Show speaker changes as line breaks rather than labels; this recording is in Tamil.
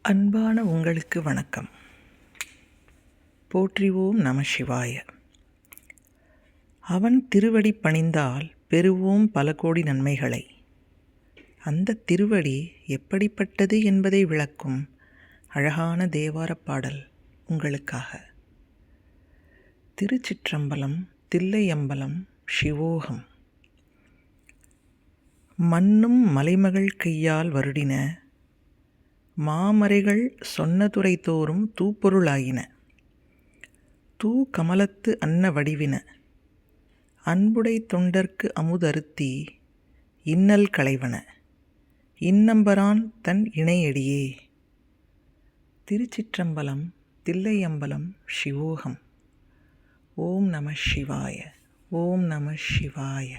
அன்பான உங்களுக்கு வணக்கம். போற்றிவோம் நம சிவாய. அவன் திருவடி பணிந்தால் பெறுவோம் பல கோடி நன்மைகளை. அந்த திருவடி எப்படிப்பட்டது என்பதை விளக்கும் அழகான தேவாரப் பாடல் உங்களுக்காக. திருச்சிற்றம்பலம், தில்லையம்பலம், சிவோகம். மன்னும் மலைமகள் கையால் வருடின, மாமறைகள் சொன்னதுரை தோறும் தூப்பொருளாயின. தூ கமலத்து அன்ன வடிவின, அன்புடை தொண்டர்க்கு அமுதருத்தி இன்னல் களைவன, இன்னம்பரான் தன் இணையடியே. திருச்சிற்றம்பலம், தில்லையம்பலம், சிவோகம். ஓம் நம சிவாய. ஓம் நம சிவாய.